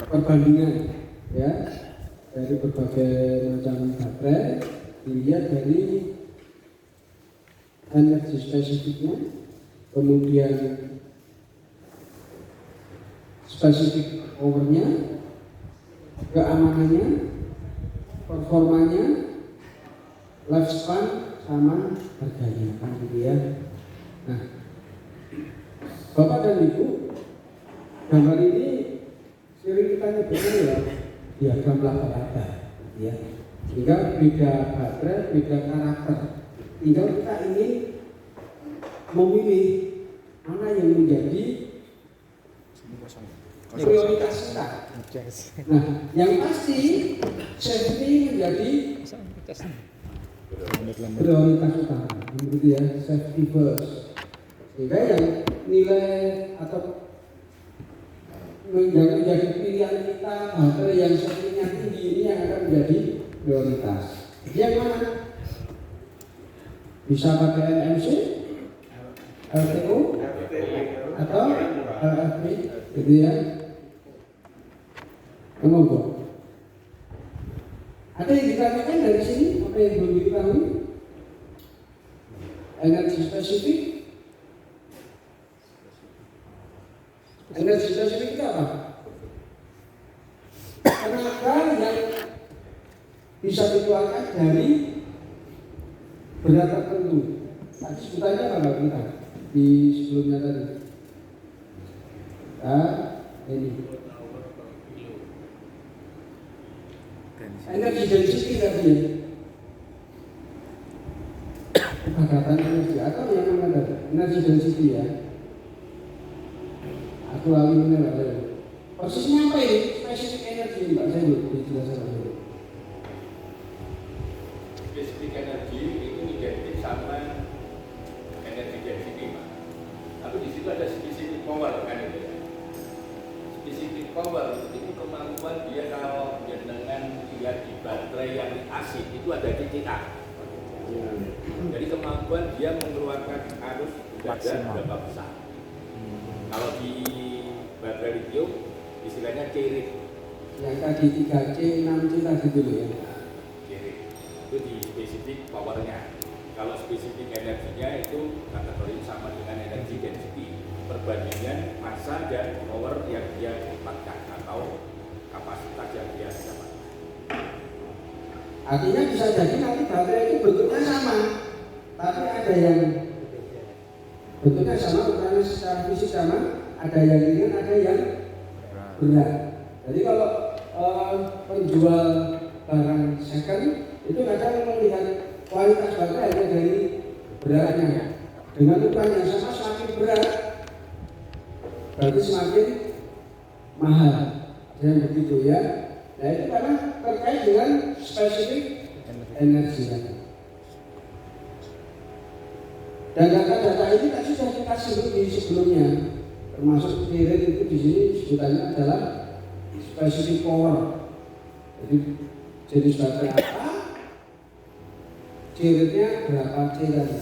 perbandingan ya dari berbagai macam baterai dilihat dari energi spesifiknya, kemudian spesifik powernya, keamanannya, performanya, lifespan sama harganya kan gitu ya. Nah, Bapak dan Ibu, gambar ini sering kita nyebutnya ya diagram laba-laba ya. Sehingga beda baterai, beda karakter. Tinggal kita ingin memilih mana yang menjadi prioritas kita. Nah, yang pasti safety menjadi prioritas utama, begitu ya, safety first. Sehingga yang nilai atau yang menjadi pilihan kita baterai yang safety-nya tinggi ini yang akan menjadi prioritas. Yang mana? Bisa pakai NMC, LTO, atau LFP, gitu ya. Monggo. Ada yang ditanyakan dari sini? Apa yang belum diketahui? Energi spesifik. Energi spesifik itu apa? Tenaga yang bisa dikeluarkan dari berat tertentu. Tadi sebutannya apa kita di sebelumnya tadi? Ini energi density tadi ya. Kepadatan energi atau yang mana tadi? Energi density ya. Aku lagi benar ada. Persisnya apa ini? Spesifik energi Mbak, saya belum dijelaskan dulu. Spesifik energi itu identik sama energi density, Pak. Tapi di situ ada specific power kan itu ya. Specific power itu kemampuan dia kalau dengan lihat di baterai yang asik itu ada titik A. Jadi kemampuan dia mengeluarkan arus udara berapa besar. Kalau di baterai lithium istilahnya C-rate. Yang tadi 3C, 6C tadi dulu ya. C-rate itu di spesifik powernya. Kalau spesifik energinya itu kategori sama dengan energi density, perbandingan massa dan power yang dia dapatkan atau kapasitas yang dia dapatkan. Artinya bisa jadi nanti baterai itu bentuknya sama, tapi ada yang bentuknya sama, ukurannya secara fisik sama, ada yang ringan, ada yang berat. Jadi kalau penjual barang second itu kadang melihat kualitas baterai hanya dari beratnya. Dengan ukuran yang sama semakin berat, berarti semakin mahal. Dan begitu ya. Nah itu karena terkait dengan spesifik energi. Dan data-data ini kan sudah kita sebut di sebelumnya, termasuk C-rate itu di sini sebutannya adalah specific power. Jadi jenis baterai apa, C-rate-nya berapa C tadi?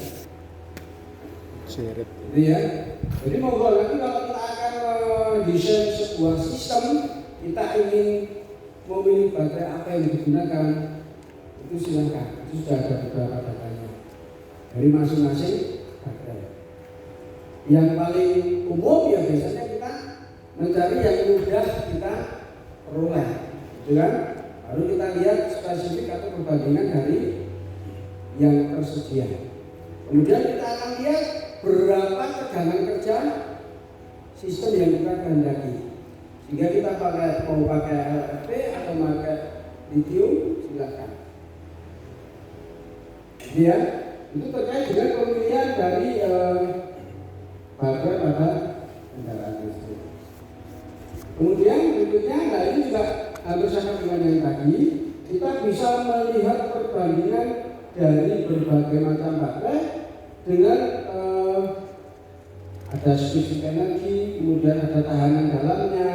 C-rate. Jadi ya. Jadi monggo nanti kalau kita akan desain sebuah sistem, kita ingin memilih baterai apa yang digunakan, itu silakan. Itu sudah ada beberapa datanya dari masing-masing baterai. Yang paling umum ya biasanya kita mencari yang mudah kita peroleh, gitu kan? Lalu kita lihat spesifik atau perbandingan dari yang tersedia. Kemudian kita akan lihat berapa tegangan kerja sistem yang kita kehendaki. Sehingga kita mau pakai LFP atau pakai lithium, silakan. Ya, itu terkait dengan pemilihan dari baterai pada kendaraan listrik. Kemudian berikutnya, nah ini juga hampir sama dengan yang tadi, kita bisa melihat perbandingan dari berbagai macam baterai dengan ada spesifik energi, kemudian ada tahanan dalamnya,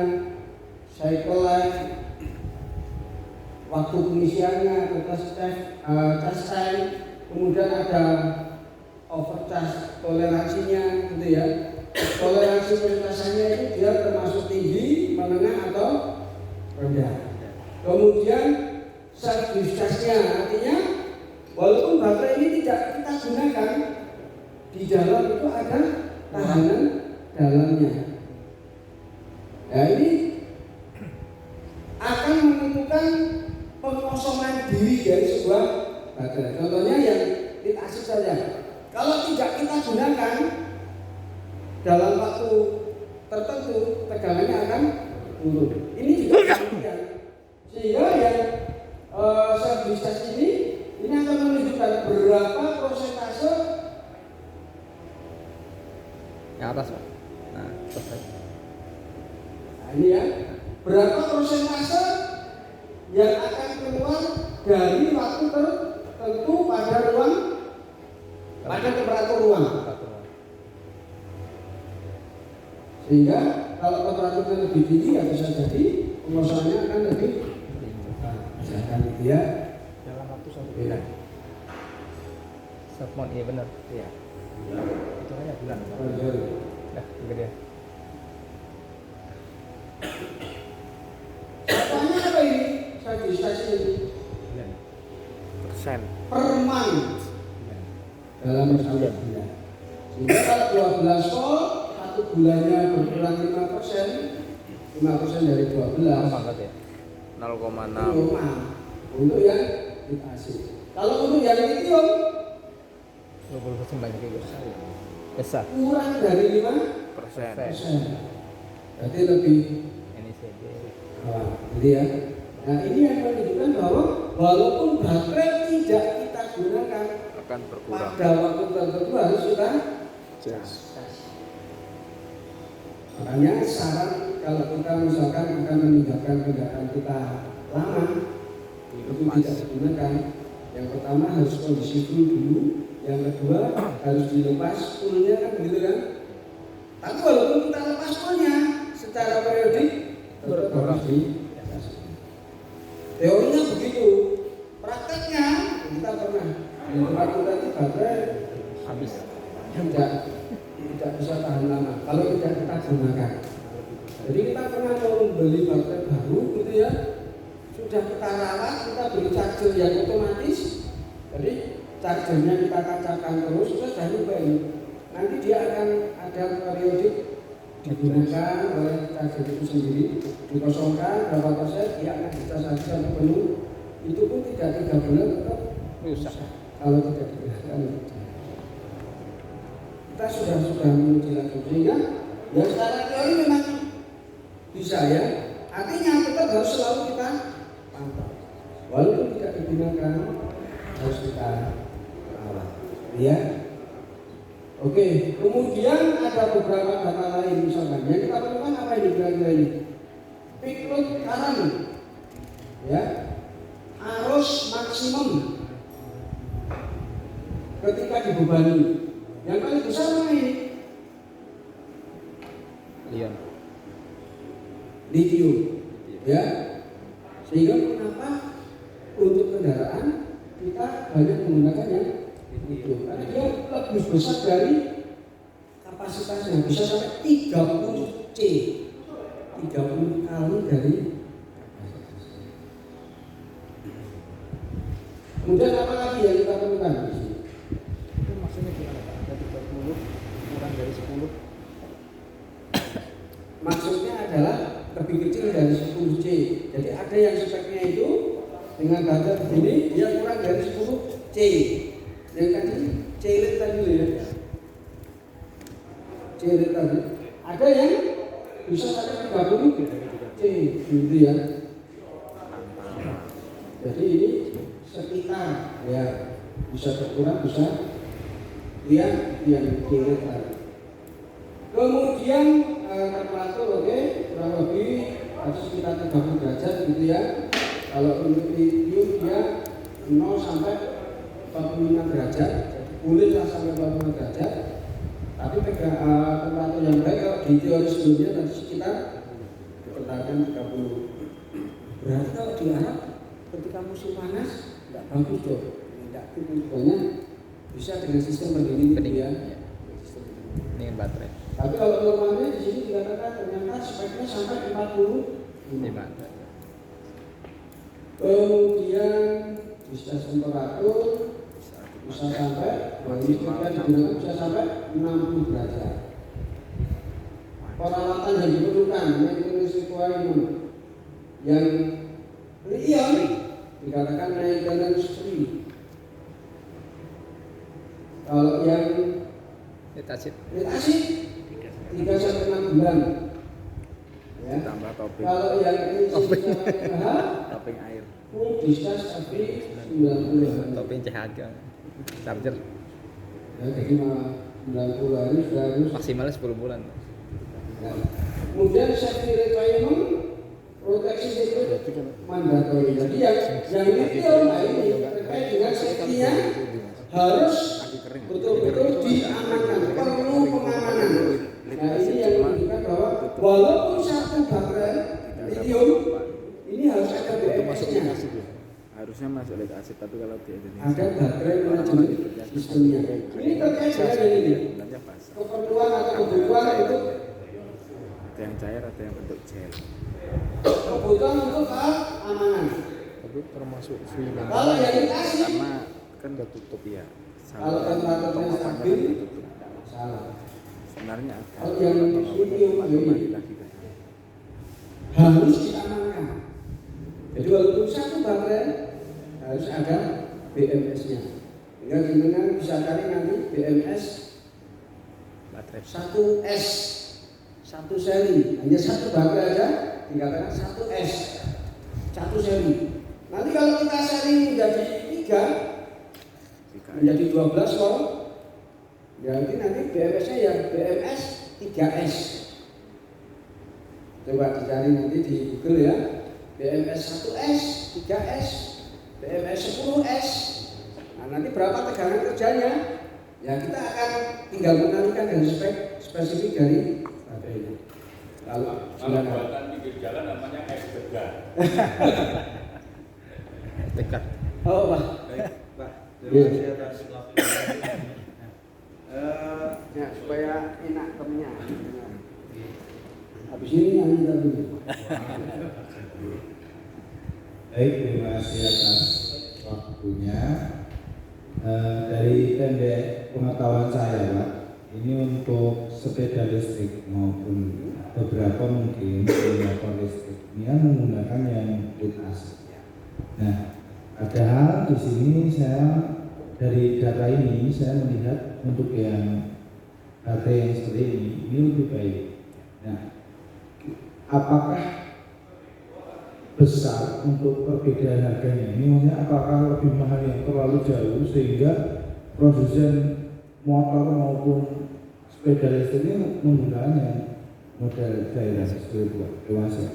cycle life, waktu pengisiannya, test time, kemudian ada overcharge toleransinya, gitu ya. Toleransi perlintasannya itu dia termasuk tinggi, menengah atau rendah. Kemudian self discharge-nya artinya walaupun baterai ini tidak kita gunakan, di dalam itu ada tahanan dalamnya. Nah ini akan menentukan pengosongan diri dari sebuah baterai. Contohnya yang lead acid saja. Kalau tidak kita gunakan dalam waktu tertentu, tegangannya akan turun. Ini juga demikian. Sehingga yang self discharge ini akan menunjukkan berapa persentase yang atas, Pak. Nah, selesai. Nah, ini ya, berapa persentase yang akan keluar dari waktu tertentu pada ruang, pada temperatur ruang. Sehingga kalau temperaturnya lebih tinggi ya bisa jadi pengosongannya akan lebih misalkan gitu ya. Dalam waktu 1 Beda. bulan. Sepon, iya benar. Iya. Itu hanya bulan. Dah, gede. Contohnya apa ini? Saya distrasi ini. Persen. Per month dalam satu bulan. Sehingga kalau 12 volt, satu bulannya berkurang 5% dari 12. Banget ya. 0,6. Untuk yang lead acid. Kalau untuk yang lithium 20% banyak juga. Besar. kurang dari 5%. Persen. Berarti lebih NICD. jadi ya. Nah ini yang menunjukkan bahwa walaupun baterai tidak kita gunakan Akan berkurang. pada waktu tertentu harus kita Jas. makanya saran kalau kita misalkan akan meninggalkan kendaraan kita lama itu tidak digunakan. Yang pertama harus kondisi full dulu, yang kedua harus dilepas fullnya kan begitu kan. Tapi walaupun kita lepas fullnya secara periodik tetap harus dilepas. Teorinya begitu, prakteknya kita pernah di tempat kita itu baterai Habis. tidak bisa tahan lama kalau tidak kita gunakan. Jadi kita pernah mau membeli baterai baru gitu ya, sudah kita rawat, kita beli charger yang otomatis, jadi chargernya kita kacaukan terus sudah nyobain. Nanti dia akan ada periodik digunakan oleh charger itu sendiri, dikosongkan berapa persen, dia akan dicas lagi sampai penuh. Itu pun tidak 3 bulan tetap Rusak. kalau tidak digunakan. Kita sudah menguji lagi sehingga ya secara teori memang bisa ya. Artinya tetap harus selalu kita pantau. Walaupun tidak digunakan harus kita rawat. Ya. Oke, kemudian ada beberapa data lain misalkan yang kita perlukan apa ini kira-kira ini? Peak load current, ya, arus maksimum ketika dibebani. Yang paling besar mana ini? Lion. Lithium, ya. Sehingga kenapa untuk kendaraan kita banyak menggunakan yang lithium karena dia lebih besar dari kapasitasnya, bisa sampai 30 C, 30 kali dari kapasitas. Kemudian apa lagi yang kita perlukan di sini? Itu maksudnya gimana, Pak? Ada 30 kurang dari 10. Maksudnya adalah lebih kecil dari 10 C. Jadi ada yang speknya itu dengan data begini dia kurang dari 10 C. Yang tadi C tadi ya. C tadi. Ada yang bisa sampai 30 C gitu ya. Jadi ini sekitar ya bisa berkurang bisa dia yang C tadi. Kemudian temperatur oke, kurang lebih harus sekitar 30 derajat gitu ya. Kalau untuk lithium dia 0 sampai 45 derajat, bolehlah sampai 45 derajat. Tapi temperatur yang baik kalau di teori sebelumnya nanti sekitar dikatakan 30. Berarti kalau di Arab ketika musim panas tidak bagus dong, tidak banyak bisa dengan sistem pendingin gitu ya. Dengan baterai. Tapi kalau normalnya di sini dikatakan ternyata speknya sampai 40. 5. Kemudian distas temperatur bisa sampai, ini ketika digunakan bisa sampai 60 derajat. Peralatan yang diperlukan maintenance requirement yang real dikatakan maintenance free. Kalau yang Ditasit. 3 sampai 6 bulan. Ya. Tambah topping. Kalau yang ini sampai mahal, Topping air. full discharge tapi 90 hari. Topping CHG. Charger Ya, jadi 90 hari sudah harus. maksimalnya 10 bulan. Nah, kemudian safety requirement proteksi itu mandatori. Jadi yang detail ini terkait dengan safety-nya harus betul-betul diamankan, perlu pengamanan. Nah ini yang menunjukkan bahwa walaupun satu baterai lithium ini harus ada BMS-nya. Harusnya masuk lead acid, tapi kalau di Indonesia Ada baterai manajemen sistemnya. Ini terkait dengan ini. sebenarnya pas. Keperluan atau kebutuhan untuk Ada yang cair, ada yang bentuk gel. kebutuhan untuk keamanan. Tapi termasuk free Kalau yang dikasih, Karena kan udah tutup ya. kalau temperaturnya stabil, tutup. salah. Sebenarnya ada. Kalau yang lithium kembali lagi ke sana. harus diamankan. Jadi walaupun satu baterai harus ada BMS-nya. Sehingga jenengan bisa cari nanti BMS Baterai. 1S, 1 seri, hanya satu baterai aja dikatakan 1S, 1 seri. Nanti kalau kita seri menjadi 3 menjadi 12 volt, berarti nanti BMS-nya ya BMS 3S. Coba dicari nanti di Google ya, BMS 1S, 3S, BMS 10S. Nah nanti berapa tegangan kerjanya? Ya kita akan tinggal menantikan dari spesifik dari baterainya. Lalu Kalau buatan pinggir jalan namanya es degan. Tekan. oh Pak, Pak, Iya. terima kasih atas laporannya. ya supaya enak temnya. Habis ini yang kita dulu. Baik, terima kasih atas waktunya. Dari pendek pengetahuan saya, Pak, ini untuk sepeda listrik maupun beberapa mungkin motor listrik ini yang menggunakan yang lead acid. Nah, padahal di sini saya dari data ini saya melihat untuk yang baterai yang seperti ini lebih baik. Nah, apakah besar untuk perbedaan harganya? Ini maksudnya apakah lebih mahal yang terlalu jauh sehingga produsen motor maupun sepeda listrik ini menggunakan yang model daerah seperti itu? Terima kasih.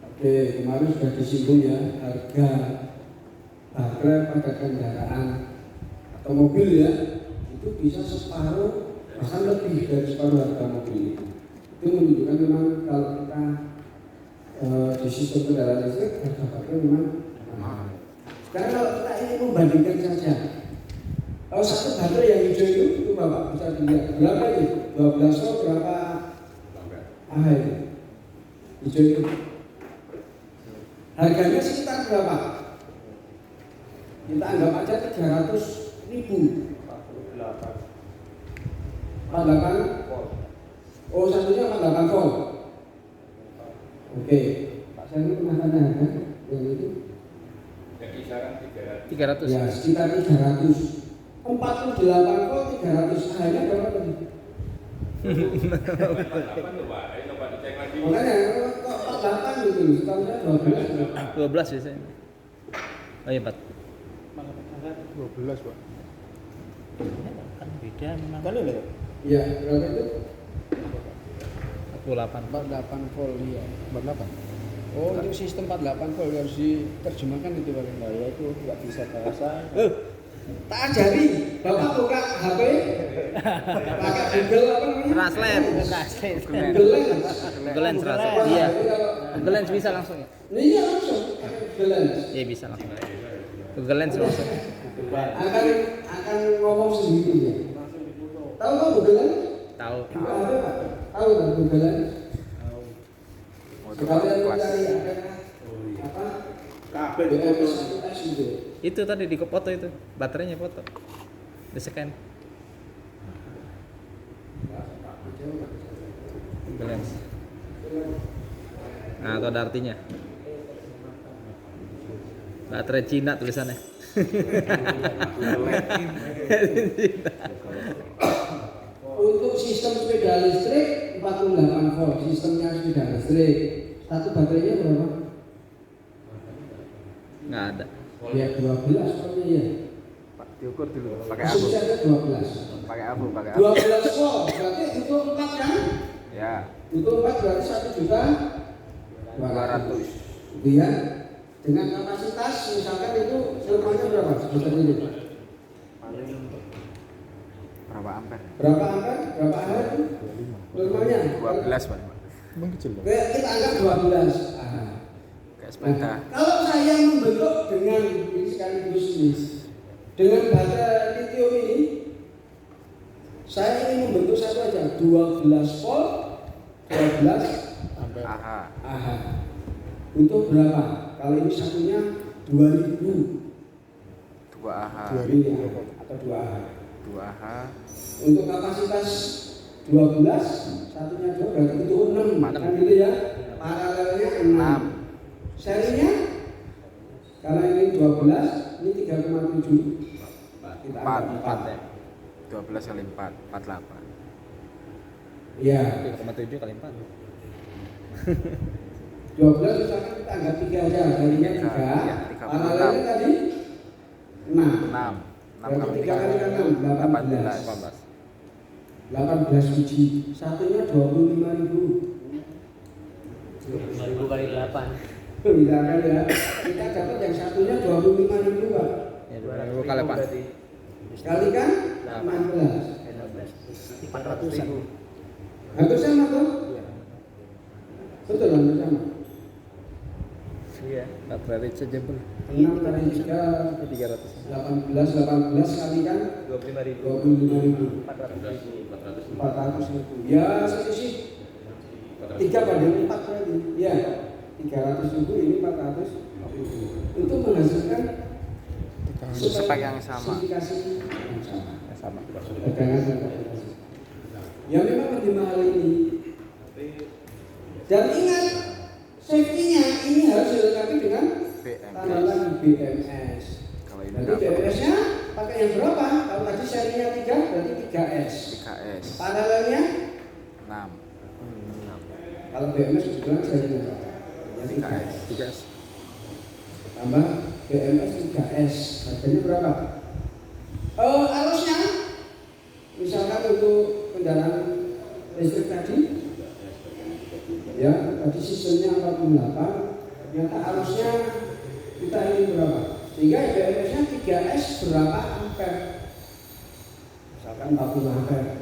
Oke, kemarin sudah disinggung ya harga baterai pada kendaraan atau mobil ya itu bisa separuh bahkan lebih dari separuh harga mobil itu. Itu menunjukkan memang kalau kita di sistem kendaraan listrik harga baterai memang mahal. Sekarang kalau kita ingin membandingkan saja, kalau satu baterai yang hijau itu Bapak bisa dilihat berapa itu? 12 volt berapa itu? Hijau itu. Harganya sekitar berapa? Kita anggap aja 300.000. 48 volt. Oh, satunya 48 volt. Oke, Pak Sani pernah tanya harga yang itu? Yang kisaran 300. 300. Ya, sekitar 300. 48 volt 300. Harganya berapa tadi? 48 tuh Pak, ayo coba dicek lagi. Makanya kok 48 gitu, setahu saya 12. 12 biasanya. Oh iya, 4. 12 Pak. Kan beda memang. Kan ini Iya, berapa itu? 48. 48 volt ya. 48. Oh, untuk sistem 48 volt harus diterjemahkan itu Pak. Nah ya itu nggak bisa bahasa. Tak ajari, Bapak buka HP, pakai Google apa namanya? Translate. Google Lens. Google Lens translate. Iya. Google Lens bisa langsung ya? Iya langsung, pakai Google Lens. Iya bisa langsung. Google Lens langsung. Akan ngomong sendiri ya. Tahu kan Google Lens? Tahu. Buka HP Pak. Tahu kan Google Lens? Sekalian mencari apa? kabel BMS itu 1S gitu. Itu tadi di foto itu, baterainya foto. Di scan. Balance. Nah, itu ada artinya. Baterai Cina tulisannya. Untuk sistem sepeda listrik 48 volt, sistemnya sepeda listrik. Satu baterainya berapa? Nggak ada. Ya 12 sepertinya ya. Pak, diukur dulu. Pakai Langsung abu. saja 12. Pakai abu. 12 volt, berarti butuh 4 kan? Ya. Butuh 4 berarti 1 juta 200. Gitu ya. Dengan kapasitas misalkan itu semuanya berapa? Sebentar ini. Berapa ampere? Berapa ampere? Berapa ampere itu? Normalnya 12, Pak. Emang kecil loh. Kita anggap 12. Ah. Kayak sepeda. Nah, kalau saya membentuk dengan ini sekaligus ini, dengan baterai lithium ini, saya ingin membentuk satu aja 12 volt, 12 Aha. AH. Untuk berapa? Kalau ini satunya 2000 2 aha. ini atau 2 AH. 2 aha. Untuk kapasitas 12, satunya 2 berarti butuh 6 kan gitu ya. Paralelnya 6. Serinya karena ini 12, ini 3,7. Kita 4 ya. 12 kali 4, 48. Iya. 3,7 kali 4. 12 misalkan kita anggap 3 aja, jadinya 3. Iya, 36. Paralelnya tadi 6. 6. 6 Berarti kali 3 kali 6, 18. 18 biji. Satunya 25.000. 5.000 kali 8. Misalkan ya, kita dapat yang satunya 25.000 Pak. Ya 2000 kali Pak. Sekali kan 16. 400.000. Hampir sama tuh? Betul hampir sama. Iya, baterai rechargeable 6 kali 3 300. 18 kali kan 25.000 400.000 ya selisih 3 banding 4 berarti ya 300.000 ini 400.000 untuk menghasilkan Spek yang sama. spesifikasi yang sama Sama. tegangan dan kapasitas ya memang lebih mahal ini dan ingat safety-nya ini harus dilengkapi dengan tambahan BMS. Kalau ini Berarti BMS-nya pakai yang berapa? Kalau tadi serinya 3 berarti 3S. 3S. Paralelnya 6. kalau BMS kebetulan serinya berapa? Yang 3S. 3S. Tambah BMS 3S. Harganya berapa? Arusnya misalkan untuk kendaraan listrik tadi ya tadi sistemnya 48 ternyata arusnya kita ingin berapa? Sehingga BMS-nya 3S berapa ampere? Misalkan 40 ampere.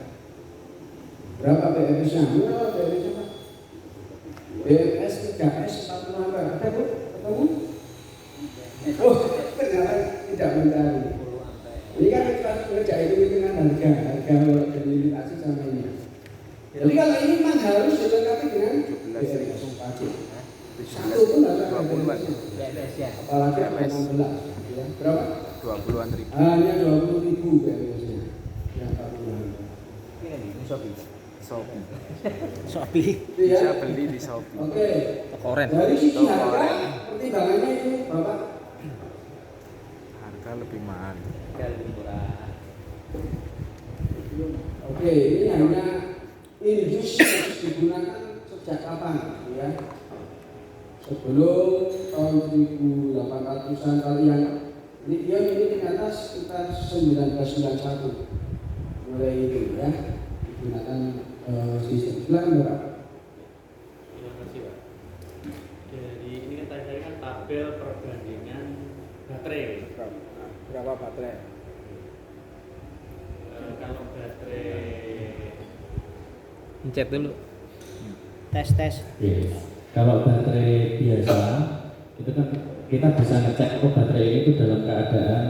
Berapa BMS-nya? Berapa BMS-nya Pak? BMS 3S 40 ampere. Ada Bu? Ketemu? Oh, ternyata tidak mencari. Ini kan kita kerja hitung-hitungan harga delimitasi sama ini. Jadi kalau ini memang harus dilengkapi dengan BMS. Satu pun harus ada BMS ya. apalagi BMS. 16 ya. Berapa? 20-an ribu. Hanya 20.000 BMS-nya. Yang 40. Ini Shopee. Shopee. Shopee. Iya. Bisa beli di Shopee. Oke. Toko oren. Dari sisi Toko harga oren. pertimbangannya itu Bapak Harga lebih mahal. Lebih murah. oke, ini hanya industri harus digunakan sejak kapan ya? Sebelum tahun 1800-an kali yang lithium ini ternyata sekitar 1991 mulai itu ya digunakan sistem silakan Bapak. Terima kasih Pak. Jadi ini kan tadi kan tabel perbandingan baterai. Berapa baterai? Kalau baterai Pencet dulu. Tes. Yes. Kalau baterai biasa itu kan kita bisa ngecek kok baterai ini itu dalam keadaan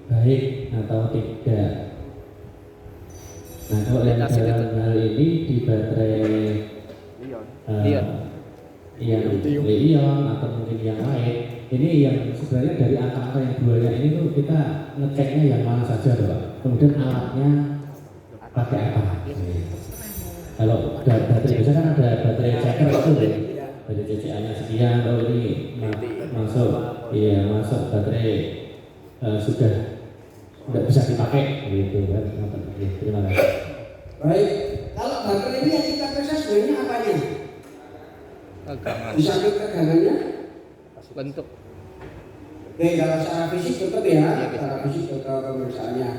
baik atau tidak. Nah kalau yang Aplikasi dalam itu. hal ini di baterai Ion. eh, Ion. yang lithium atau mungkin yang lain. Ini yang sebenarnya dari angka-angka yang duanya ini tuh kita ngeceknya yang mana saja Pak. Kemudian alatnya pakai apa? Kalau baterai biasa kan ada baterai checker itu ya. Dari CCA-nya sekian, kalau ini masuk, iya masuk baterai sudah tidak bisa dipakai gitu kan. Ya, terima kasih. Baik, kalau baterai ini yang kita periksa sebenarnya apanya? Tegangan. Di samping tegangannya? Bentuk. Oke, kalau secara fisik tetap ya, secara fisik tetap pemeriksaannya.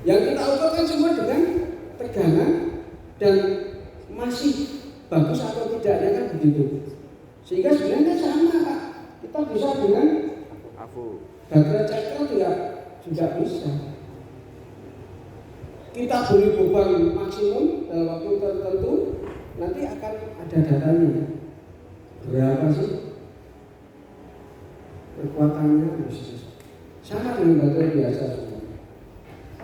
Yang kita ukur kan semua dengan tegangan dan masih bagus atau tidaknya kan begitu. Sehingga sebenarnya sama Pak. Kita bisa dengan baterai checker juga bisa. Kita beri beban maksimum dalam waktu tertentu, nanti akan ada datanya. Berapa sih kekuatannya? Sama dengan baterai biasa.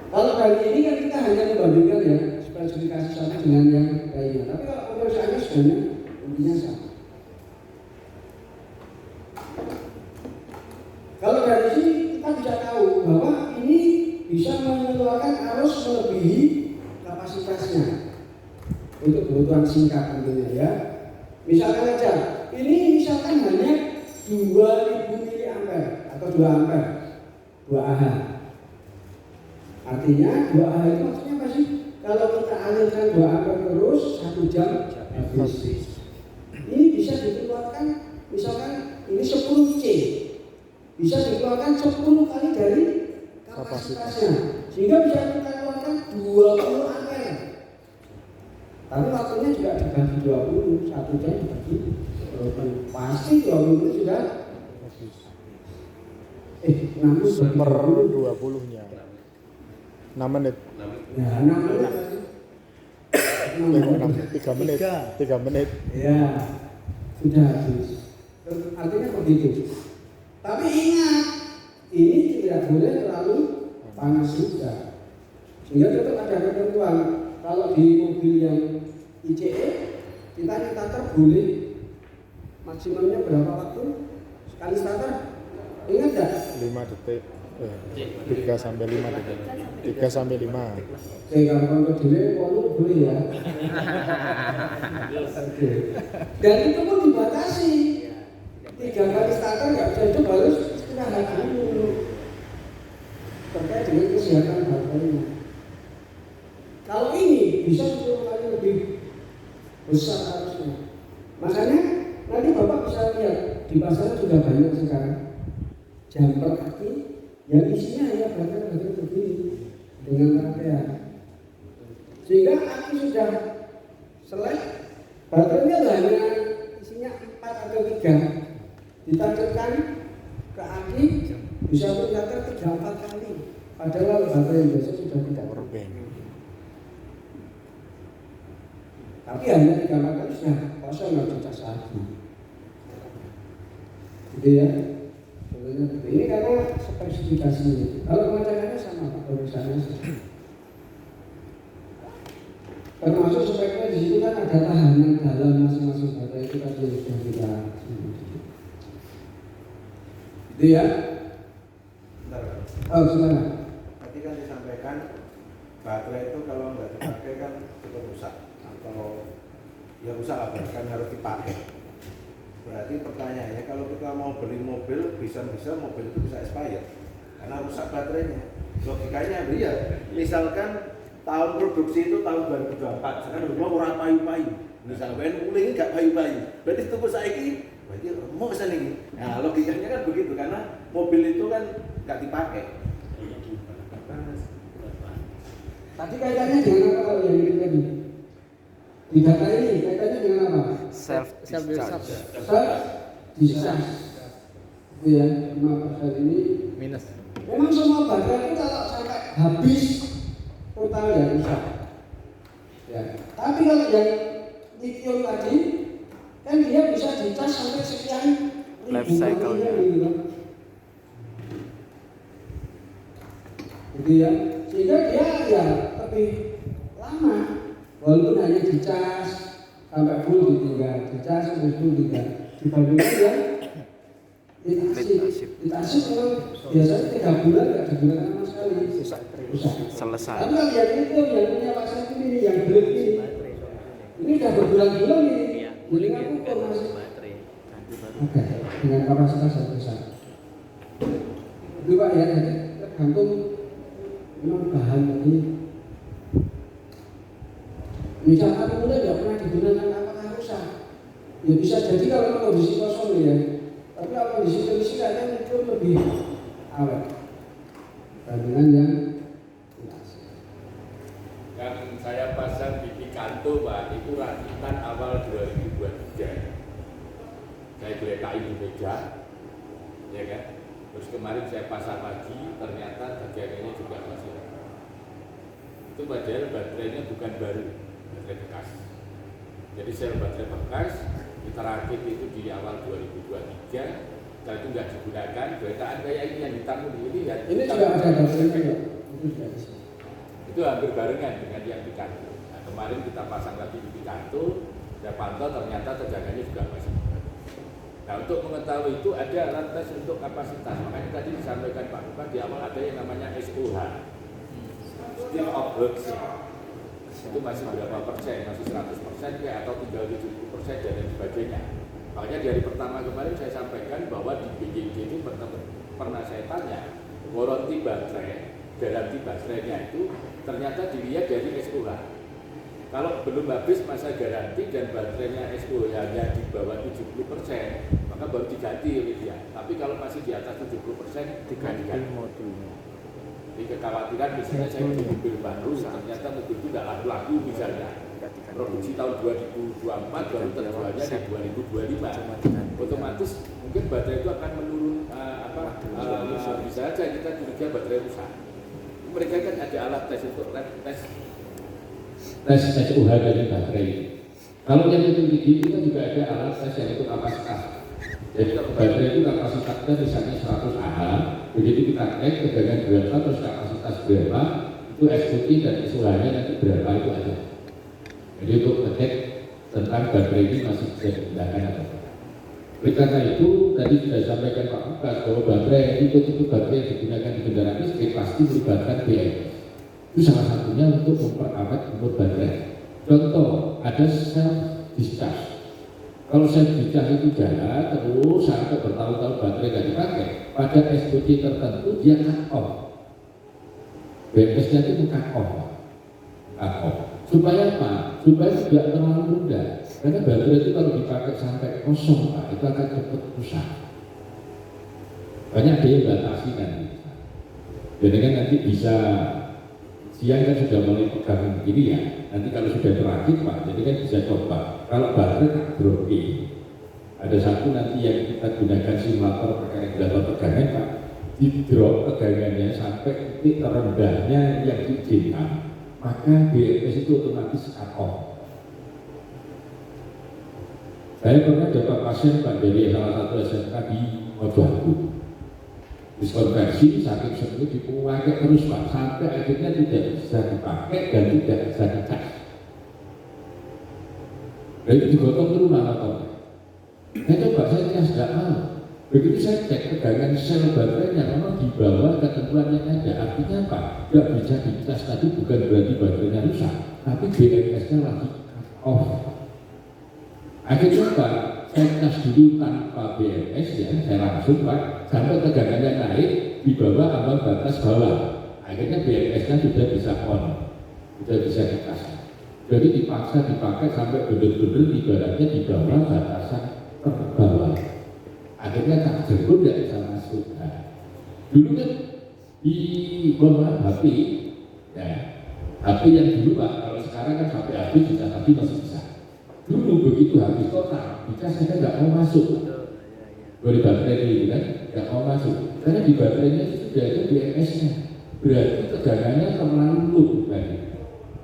Kalau kali ini kan kita hanya membandingkan ya spesifikasi sama dengan yang lainnya. Tapi kalau pemeriksaannya sebenarnya intinya sama. Kalau dari sini kita bisa tahu bahwa ini bisa mengeluarkan arus melebihi kapasitasnya untuk kebutuhan singkat tentunya ya. Misalkan aja, ini misalkan hanya 2000 mA atau 2 ampere, 2 Ah. Artinya 2 Ah itu maksudnya apa sih? Kalau kita alirkan 2 ampere terus 1 jam habis. Ini bisa dikeluarkan misalkan ini 10 C. Bisa dikeluarkan 10 kali dari kapasitasnya. Sehingga bisa kita keluarkan 20 ampere. Tapi waktunya juga dibagi 20, 1 jam dibagi 20. Pasti 20 sudah namun Super 20-nya 6 menit. Ya, 6 menit. 3 menit. 3 menit. Ya, sudah habis. Artinya begitu. Tapi ingat, ini tidak boleh terlalu panas juga. Sehingga tetap ada ketentuan. Kalau di mobil yang ICE, kita boleh maksimumnya berapa waktu? Sekali starter? Ingat enggak? 5 detik. 3 sampai 5 detik. 3 sampai 5. Oke, kalau untuk delay boleh ya. Oke. Dan itu pun dibatasi. 3 kali starter nggak bisa, itu harus istirahat dulu terkait dengan kesehatan baterainya. Kalau ini bisa 10 kali lebih besar harusnya. Makanya nanti Bapak bisa lihat di pasar sudah banyak sekarang jumper aki yang isinya hanya baterai begini dengan rangkaian. Sehingga aki sudah selesai, baterainya hanya isinya 4 atau 3. Ditancapkan ke aki bisa mencatat 3-4 kali. Padahal baterai biasa sudah tidak Powerbank. tapi hanya 3 kali sudah kosong, nggak dicas lagi. Gitu ya. Ini karena spesifikasinya. Kalau pemacarannya sama Pak, perusahaannya sama. Termasuk speknya di situ kan ada tahanan dalam masing-masing baterai itu tadi yang sudah kita itu ya. Oh, silakan. Tadi kan disampaikan baterai itu kalau nggak dipakai kan cepat rusak atau ya rusak lah, bahkan harus dipakai. Berarti pertanyaannya kalau kita mau beli mobil, bisa-bisa mobil itu bisa expired karena rusak baterainya. Logikanya ya, misalkan tahun produksi itu tahun 2024, sekarang rumah orang payu-payu. Misalkan mulai nggak payu-payu, berarti tunggu saiki, berarti mau kesana ini. Nah logikanya kan begitu karena mobil itu kan nggak dipakai. Tadi kaitannya dengan apa kalau yang ini tadi? Di data ini kaitannya dengan apa? Self discharge. Discharge. Itu ya, 5% ini Minus. memang semua baterai itu kalau sampai habis total ya rusak. Ya. Tapi kalau yang lithium tadi kan dia bisa dicas sampai sekian Life cycle-nya. Gitu ya. Sehingga dia ya lebih lama walaupun hanya dicas sampai full ditinggal, dicas sampai full tinggal. Dibandingkan yang ditasik memang biasanya 3 bulan nggak digunakan sama sekali. Rusak. Selesai. Tapi kalau yang itu yang punya Pak Syed ini yang blade ini udah berbulan-bulan ini. Jadi aku kok masih oke dengan kapasitas yang besar. Itu Pak ya, jadi tergantung memang bahan tadi. Misalkan mulai tidak pernah digunakan apakah rusak? Ya bisa jadi kalau kondisi kosong ya. Tapi kalau kondisi kayaknya itu lebih awet dibandingkan yang saya pasang di Picanto Pak, itu rakitan awal 2023. Saya gelekai di meja, ya kan? Terus kemarin saya pasang lagi, ternyata bagiannya juga masih ada. Itu padahal baterainya bukan baru, baterai bekas. Jadi sel baterai bekas kita rakit itu di awal 2023. Setelah itu nggak digunakan, gelekaan kayak ini yang hitam ini ya. Ini juga ada baterainya ya. Itu juga bisa. Itu hampir barengan dengan yang Picanto. Nah, kemarin kita pasang lagi di Picanto, saya pantau ternyata tegangannya juga masih berat. Nah, untuk mengetahui itu ada alat tes untuk kapasitas. Makanya tadi disampaikan Pak Luka di awal ada yang namanya SOH, State of Work. Itu masih berapa persen? Masih 100% kayak atau tinggal 70% dan lain sebagainya. Makanya di hari pertama kemarin saya sampaikan bahwa di BGG itu pernah saya tanya warranty baterai, garansi baterainya itu ternyata dilihat dari SOH. Kalau belum habis masa garansi dan baterainya SOH-nya di bawah 70%, maka baru diganti oleh dia. Tapi kalau masih di atas 70%, diganti modulnya. Jadi kekhawatiran misalnya saya beli mobil baru, ternyata mobil itu tidak laku-laku misalnya. Produksi tahun 2024 baru terjualnya di 2025. Otomatis mungkin baterai itu akan menurun bisa saja kita curiga baterai rusak. Mereka kan ada alat tes untuk tes SOH dari baterai. Kalau yang itu tinggi kita juga ada alat tes yang itu kapasitas. Jadi kalau baterai itu kapasitasnya misalnya 100 Ah, begitu kita cek tegangan berapa terus kapasitas berapa, itu SOT dan SOH-nya nanti berapa itu ada. Jadi untuk ngecek tentang baterai ini masih bisa digunakan atau tidak. Oleh karena itu tadi sudah disampaikan Pak Lukas bahwa baterai itu baterai yang digunakan di kendaraan listrik pasti melibatkan BMS. Itu salah satunya untuk memperawat umur baterai. Contoh, ada self discharge. Kalau self discharge itu jalan terus sampai bertahun-tahun baterai tidak dipakai, pada SOT tertentu dia cut off. BMS-nya itu cut off. Supaya apa? Supaya tidak terlalu rendah. Karena baterai itu kalau dipakai sampai kosong Pak, itu akan cepat rusak. Banyak ada yang batasi nanti. Jadi kan nanti bisa siang kan sudah mulai pegang ini ya. Nanti kalau sudah terakit Pak, jadi kan bisa coba. Kalau baterai tak dropping, ada satu nanti yang kita gunakan simulator pakai regulator tegangan Pak, di drop tegangannya sampai titik terendahnya yang diizinkan, maka BMS itu otomatis cut off. Saya pernah dapat pasien Pak dari salah satu SMK di Mojokerto. Diskonversi saking sering dipakai terus Pak, sampai akhirnya tidak bisa dipakai dan tidak bisa dicas. Dan itu digotong dulu motornya. Saya coba saya cas nggak mau. Begitu saya cek tegangan sel baterainya memang di bawah ketentuan yang ada. Artinya apa? Nggak bisa dicas tadi bukan berarti baterainya rusak, tapi BMS-nya lagi off. Akhirnya Pak, saya cas dulu tanpa BMS ya, saya langsung Pak, sampai tegangannya naik di bawah ambang batas bawah. Akhirnya BMS-nya sudah bisa on, sudah bisa dicas. Jadi dipaksa dipakai sampai benar-benar ibaratnya di bawah batasan terbawah. Akhirnya tak jemput tidak bisa masuk. Nah, dulu kan di bawah HP, ya, HP yang dulu Pak, kalau sekarang kan HP habis bisa, tapi masih bisa. Dulu begitu habis total, dicasnya nggak mau masuk. Dari baterai ini kan nggak mau masuk, karena di baterainya itu sudah ada BMS-nya. Berarti tegangannya terlalu low tadi.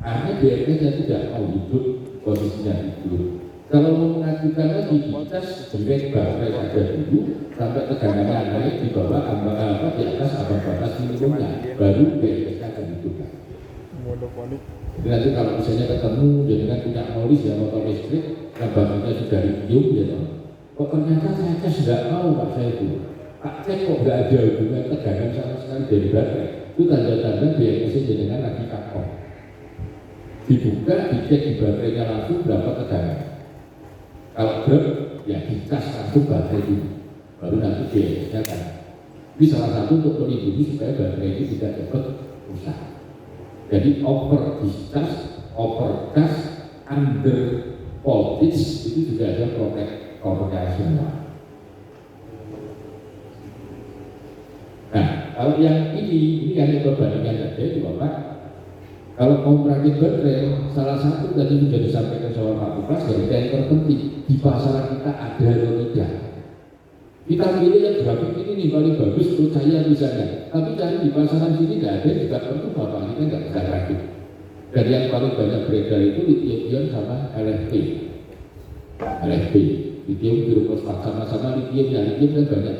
Artinya BMS-nya tidak mau hidup, posisinya hidup. Kalau mau mengajukan lagi, dicas jengkel baterai saja dulu sampai tegangannya naik di bawah ambang di atas ambang batas minimumnya, baru BMS-nya akan hidup. monopoli. Jadi nanti kalau misalnya ketemu jadi kan punya knowledge ya motor listrik yang bahannya sudah lithium gitu. Kok ternyata saya tes nggak tahu Pak saya itu. Pak cek kok nggak ada hubungan tegangan sama sekali dari baterai. Itu tanda-tanda BMS jenengan lagi kakor. Dibuka, dicek di baterainya langsung berapa tegangan. Kalau drop ya dicas langsung baterai itu. Baru nanti BMS-nya kan. Ini salah satu untuk melindungi supaya baterai ini tidak cepat rusak. Jadi over discharge, over charge, under voltage itu juga ada protektornya semua. Nah, kalau yang ini hanya perbandingan saja itu Bapak. Kalau mau merakit baterai, salah satu tadi sudah disampaikan sama Pak Bupras dari yang terpenting di pasaran kita ada atau tidak. Kita pilih yang grafik ini nih paling bagus menurut saya misalnya. Tapi cari di pasaran sini tidak ada juga perlu Bapak kita nggak bisa rakit. Dan yang paling banyak beredar itu lithium sama LFP. LFP, lithium pirofosfat sama-sama lithium kan banyak.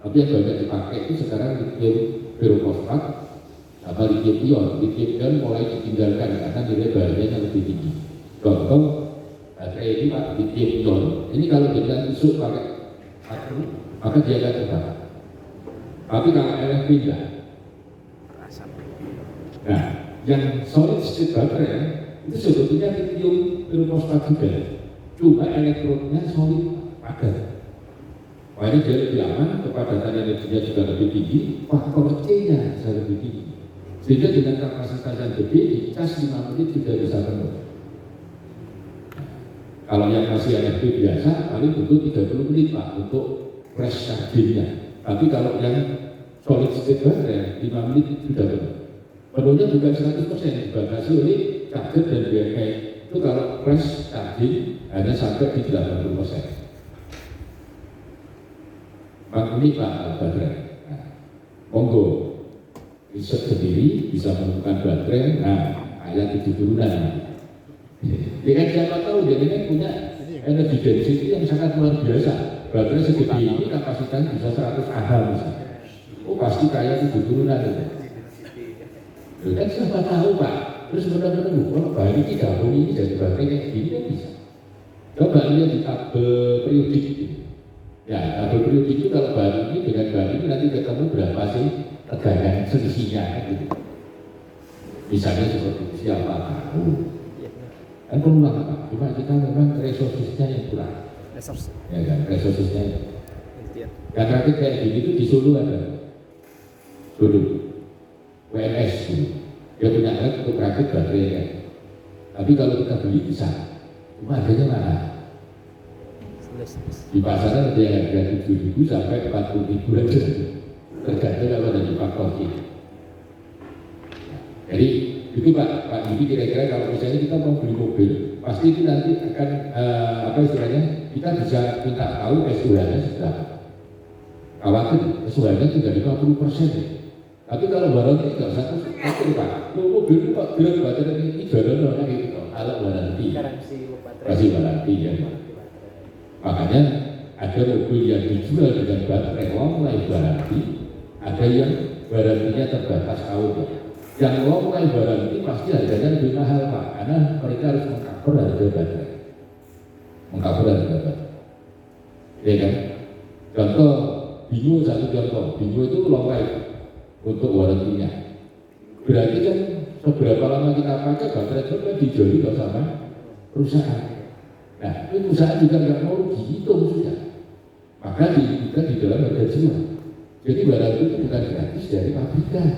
Tapi yang banyak dipakai itu sekarang lithium pirofosfat sama lithium ion. Lithium ion mulai ditinggalkan karena nilai bahayanya lebih tinggi. Contoh baterai ini Pak lithium ion. Ini kalau kita isuk pakai maka dia akan terbakar. Tapi kalau LFP enggak. Nah, yang solid state baterai itu sebetulnya lithium pirofosfat juga. Cuma elektronnya solid padat. Makanya dia lebih aman, kepadatan energinya juga lebih tinggi, faktor C-nya bisa lebih tinggi. Sehingga dengan kapasitas yang gede, di cas 5 menit sudah bisa penuh. Kalau yang masih LFP biasa, paling butuh 30 menit Pak untuk flash charging-nya. Tapi kalau yang solid state baterai 5 menit sudah penuh. Penuhnya juga 100% dibatasi oleh charger dan BME. Itu kalau flash charging hanya sampai di 80%. Ini Pak baterai. Nah, monggo riset sendiri bisa menemukan baterai. Nah, ayat 7 turunan. Ya kan siapa tahu jadi kan punya energi density yang sangat luar biasa. Baterai segede ini kapasitasnya bisa 100 Ah misalnya. Oh pasti kaya 7 turunan itu. Kan siapa tahu Pak. Terus benar-benar kalau bahan ini gabung ini jadi baterai kayak gini kan bisa. Coba lihat di tabel periodik itu. Ya tabel periodik itu kalau bahan ini dengan bahan ini nanti ketemu berapa sih tegangan selisihnya gitu. Misalnya seperti itu siapa tahu. Kan peluang Pak. Cuma kita memang resourcesnya yang kurang. Ya kan resourcesnya. Yang terakhir kayak gini itu di Solo ada. Solo. WNS dulu. Dia punya alat untuk rakit baterai kan. Tapi kalau kita beli bisa. Cuma harganya mana? Di pasaran ada yang harga 7.000 sampai 40.000 aja. Tergantung apa dari faktor ini. Jadi itu Pak Yudi kira-kira kalau misalnya kita mau beli mobil, pasti itu nanti akan apa istilahnya kita bisa minta tahu SUH-nya sudah. Khawatir SUH-nya sudah 50%. Tapi kalau warranty nggak usah takut Pak. Mobil itu Pak bilang baterai ini jalan gitu. Kalau warranty, kasih warranty ya. Makanya ada mobil yang dijual dengan baterai long life warranty, ada yang warranty-nya terbatas tahun. Yang long life warranty pasti harganya lebih mahal Pak, karena mereka harus mengcover harga baterai. Mengcover harga baterai. Ya kan? Contoh Bingo satu contoh, Bingo itu long life untuk warranty-nya. Berarti kan seberapa lama kita pakai baterai itu kan dijual sama perusahaan. Nah, ini perusahaan juga nggak mau dihitung sudah. Maka dihitung di dalam harga jual. Jadi warranty itu bukan gratis dari pabrikan.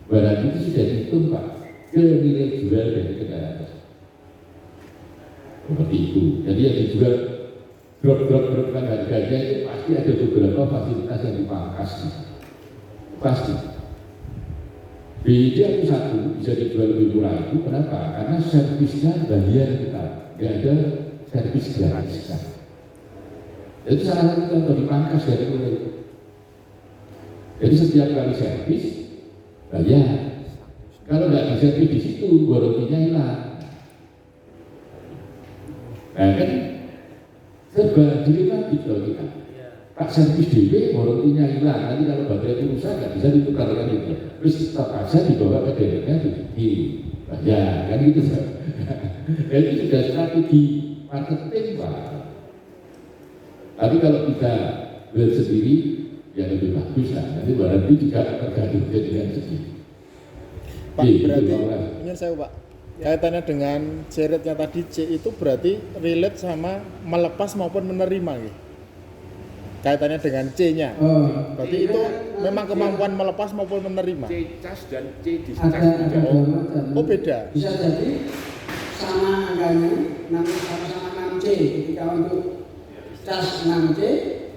Warranty itu sudah dihitung Pak ke nilai jual dari kendaraan. Seperti itu. Jadi yang dijual drop kan harganya itu pasti ada beberapa fasilitas yang dipangkas. Pasti. Beda itu satu bisa dijual lebih murah itu kenapa? Karena servisnya bayar kita, nggak ada servis gratis. Itu salah satu contoh dipangkas dari nilai. Jadi setiap kali servis bayar. Kalau nggak diservis di situ, warranty-nya hilang. Nah kan serba dilematis loh kita. Pak servis DP warrantinya hilang, nanti kalau baterai itu rusak nggak bisa ditukar kan itu. Terus terpaksa dibawa ke daerahnya ya kan gitu. Ya, itu sudah strategi marketing Pak. Tapi kalau kita build sendiri ya lebih bagus lah. Nanti warranty juga tergantung dengan sendiri. Pak, berarti ingin saya Pak, kaitannya dengan C-rate-nya tadi, C itu berarti relate sama melepas maupun menerima gitu. Kaitannya dengan C-nya. Berarti itu memang kemampuan melepas maupun menerima. C cas dan C discharge Ada beda. dua macam. Oh beda. Bisa jadi sama angkanya, sama-sama 6C ketika untuk cas 6C,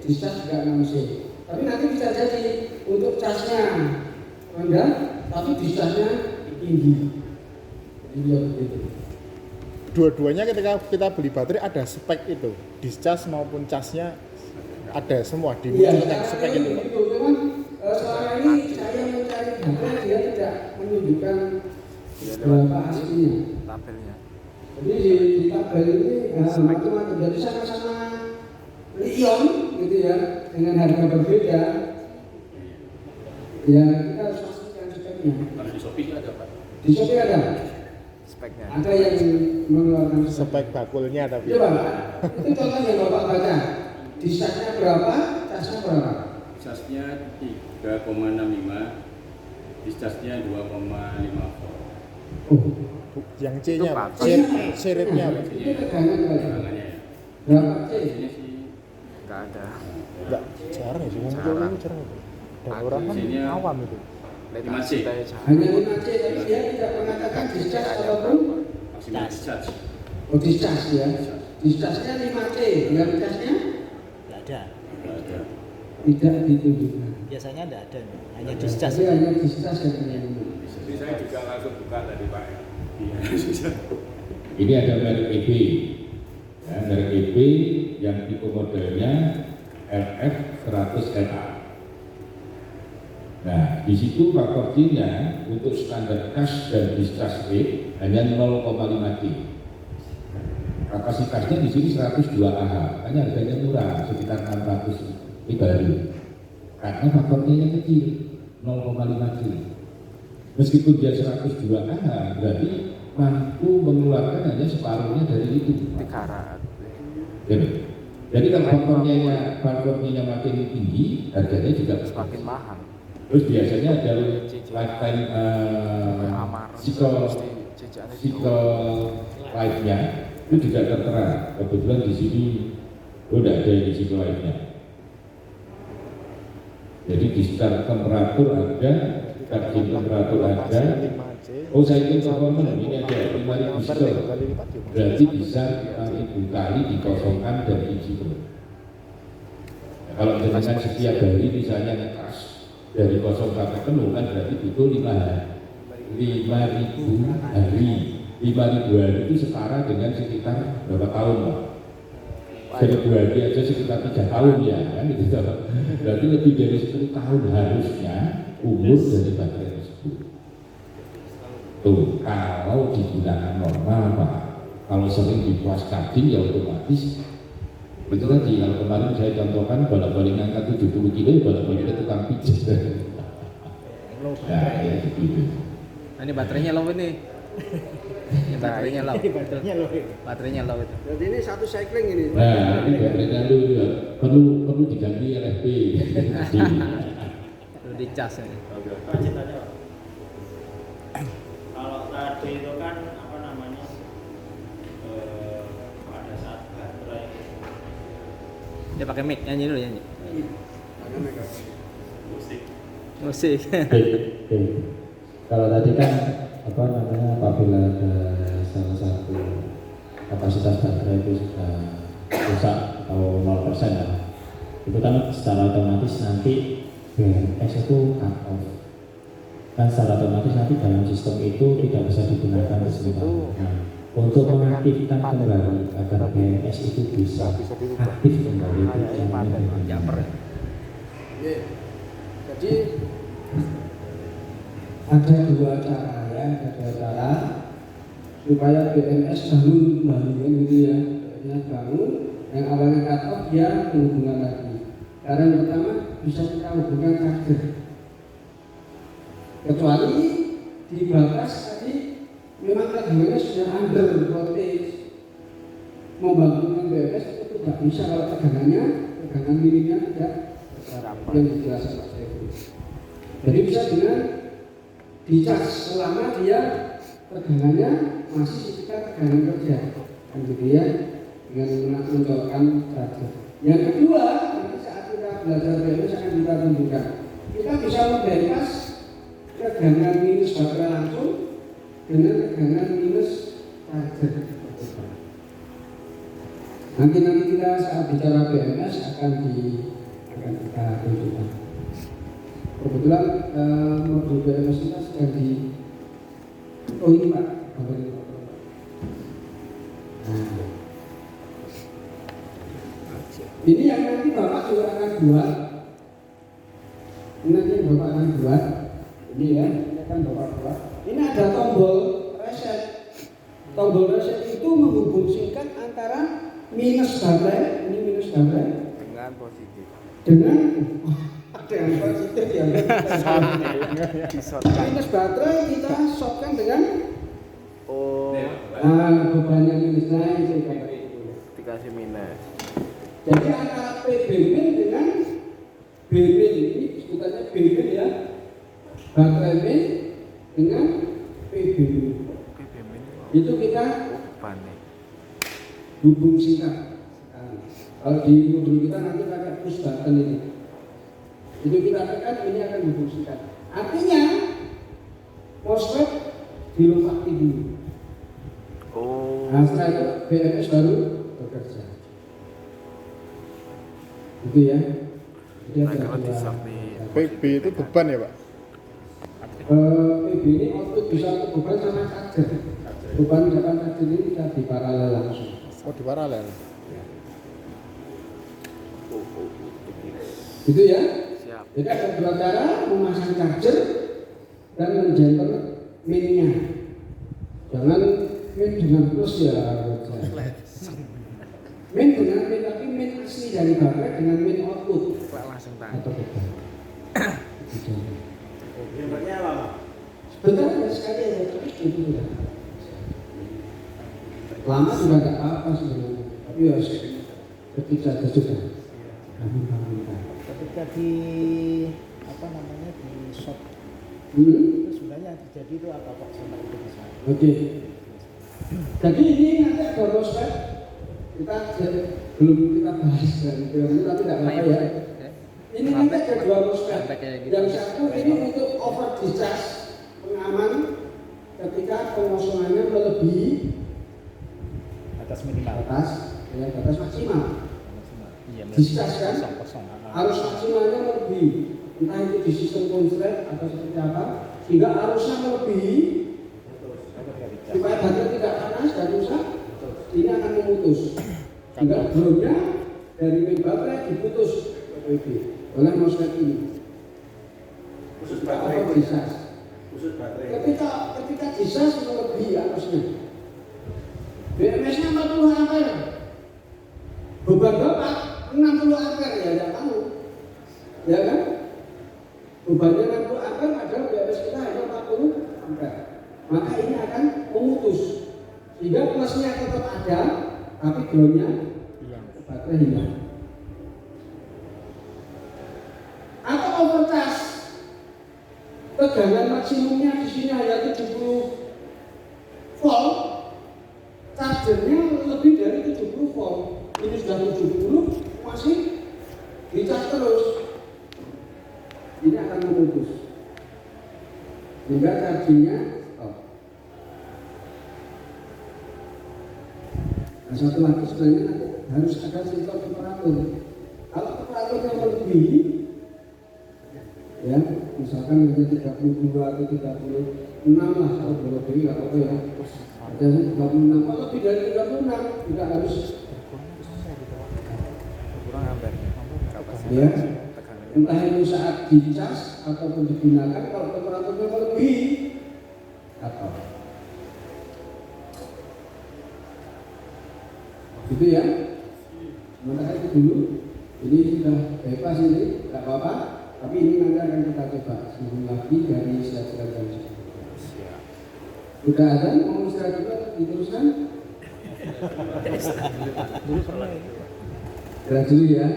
discharge juga 6C. Tapi nanti bisa jadi untuk casnya rendah, tapi discharge-nya tinggi. Jadi dia begitu. Dua-duanya ketika kita beli baterai ada spek itu, discharge maupun casnya ada semua dimunculkan spek itu. Pak. Cuman selama ini saya mencari data dia tidak menunjukkan berapa aslinya. Tabelnya. Jadi di tabel ini macam-macam. Jadi sama-sama lithium gitu ya, dengan harga berbeda. Ya kita harus pastikan speknya. Kalau di Shopee ada Pak. Di Shopee ada. Speknya. Ada yang mengeluarkan Spek bakulnya tapi. Coba Pak, itu contoh yang Bapak baca. Discharge-nya berapa, casnya berapa? Discharge-nya 3,65, discharge-nya 2,5 volt. Yang C-nya, Itu C-rate-nya apa? Itu tegangan berapa? Tegangannya ya. Berapa C? Ini sih Nggak ada. Enggak, jarang ya, muncul itu jarang. Dan orang kan Sini ya. awam itu. Lima C. Hanya 5C, tapi dia tidak mengatakan discharge ataupun maksimal discharge. oh discharge ya. Discharge-nya 5C, yang casnya Nggak ada. Nggak ada. tidak ditunjukkan. Biasanya nggak ada, hanya Tapi discharge. hanya discharge yang hanya ini. Jadi saya juga langsung buka tadi Pak ya. Iya. Ini ada merek EP, ya, merek EP yang tipe modelnya RF 100LA. Nah, di situ faktor C-nya untuk standar cash dan discharge rate hanya 0,5 C. Kapasitasnya di sini 102 Ah, hanya harganya murah, sekitar 600. Ini baru. Karena faktornya yang kecil, 0,5 C. Meskipun dia 102 Ah, berarti mampu mengeluarkan hanya separuhnya dari itu. 300. Jadi kalau faktornya makin tinggi, harganya juga Semakin mahal. Terus biasanya ada lifetime cycle life-nya itu juga tertera. Kebetulan di sini udah ada di cycle life-nya. Jadi di start temperatur ada, charging temperatur ada. Oh saya ingin performance ini ada 5000 cycle. Berarti bisa 5000 kali dikosongkan dan diisi terus. Kalau dengan setiap hari misalnya ngekas dari kosong sampai penuh kan berarti butuh 5.000 hari. 5.000 hari itu setara dengan sekitar berapa tahun Pak? 1.000 hari aja sekitar 3 tahun ya kan gitu. Berarti lebih dari 10 tahun harusnya umur dari baterai tersebut. Tuh, kalau digunakan normal Pak, kalau sering dipuas charging ya otomatis itu tadi, kalau kemarin saya contohkan bolak-balik ngangkat 70 kilo, bolak-balik tukang pijat. Nah, ya begitu. Nah, ini baterainya low ini. Ini baterainya low. Baterainya low. Baterainya low itu. Jadi ini satu cycling ini. Nah, ini baterainya lu ya. Perlu diganti LFP. Perlu dicas ini. Lanjut aja Pak. Kalau tadi itu kan apa namanya pada saat baterai Dia pakai mic, nyanyi dulu nyanyi. musik Musik. Oke. Kalau tadi kan apa namanya apabila ada salah satu kapasitas baterai itu sudah rusak atau 0% lah, itu kan secara otomatis nanti BMS itu cut off. Kan secara otomatis nanti dalam sistem itu tidak bisa digunakan keseluruhan. Nah, untuk mengaktifkan kembali agar BMS itu bisa aktif kembali itu caranya bagaimana? Jadi ada dua cara ya, ada dua cara supaya BMS bangun kembali kan gitu ya. BMS bangun, yang awalnya cut off dia menghubungkan lagi. Cara yang pertama bisa kita hubungkan charger. Kecuali di batas tadi memang tegangannya sudah under voltage. Membangunkan BMS itu tidak bisa kalau tegangan minimnya tidak yang dijelaskan Pak Saiful. Jadi bisa dengan dicas selama dia tegangannya masih sekitar tegangan kerja, kan gitu ya, dengan mencolokkan charger. Yang kedua, nanti saat kita belajar BMS akan kita tunjukkan, kita bisa membypass tegangan minus baterai langsung dengan tegangan minus charger. Nanti kita saat bicara BMS akan kita tunjukkan. Kebetulan modul BMS kita sedang di ini Pak. Nah, ini yang nanti Bapak juga akan buat. Nanti Bapak akan buat. Ini ya, ini akan Bapak buat. Ini ada tombol reset. Tombol reset itu menghubungkan antara minus baterai, ini minus baterai dengan positif. Dengan positif ya. Minus baterai kita shotkan dengan bebannya minus naik dikasih minus. Jadi antara PBM dengan BB ini sebutannya BB ya, baterai min dengan PBM itu kita hubung singkat. Kalau di modul kita nanti pakai push button ini. Itu kita tekan, ini akan hubung singkat. Artinya MOSFET dilompat dulu. Nah, setelah itu BMS baru bekerja. Itu ya. PB itu beban ya Pak? PB ini output bisa untuk beban sama charger. Beban depan charger ini kita di paralel langsung. Oh di paralel. Gitu ya. Siap. Jadi ada dua cara memasang charger dan menjenter minnya. Jangan min dengan plus ya. Min dengan min tapi min asli dari baterai dengan min output. Langsung tanya. Atau beban. Jembernya apa? Sebentar ya sekali aja tapi itu ya. Lama juga nggak apa sebenarnya. Tapi ya ketika sudah. Ketika di di shop itu sebenarnya terjadi itu apa Pak sampai itu bisa? Oke. Jadi ini nanti ada MOSFET. Kita belum kita bahas dari teori tapi tidak apa ya. Ini nanti ada dua MOSFET. Yang satu ini untuk over discharge pengaman ketika pengosongannya melebihi Batas minimal. batas maksimal. Discharge kan? Arus maksimalnya melebihi. Entah itu di sistem konslet atau seperti apa, sehingga arusnya melebihi supaya baterai tidak panas dan rusak, ini akan memutus. Sehingga groundnya dari main baterai diputus oleh MOSFET ini. Khusus baterai. Khusus baterai. Ketika discharge melebihi arusnya, BMS-nya 40 ampere, beban Bapak 60 ampere ya tidak tahu, ya kan? Bebannya 60 ampere padahal BMS kita hanya 40 ampere. Maka ini akan memutus sehingga plusnya tetap ada tapi groundnya baterai hilang. Atau overcharge, tegangan maksimumnya di sini hanya 70 volt, chargernya lebih dari 70 volt. Ini sudah 70 masih dicas terus, ini akan memutus hingga chargingnya stop. Nah, satu lagi sebenarnya harus ada sistem temperatur. Kalau temperaturnya melebihi, ya misalkan hanya 32 atau 36 lah kalau berlebih nggak apa-apa ya. Jadi 36, kalau lebih dari 36 tidak harus Kurang ampernya. ya, entah itu saat dicas ataupun digunakan kalau temperaturnya melebihi atau gitu ya. Sementara itu dulu Ini sudah bebas ini, nggak apa-apa. Tapi ini nanti akan kita coba sebelum lagi dari istirahat jam 10. Udah ada mau istirahat juga diteruskan? Istirahat dulu ya.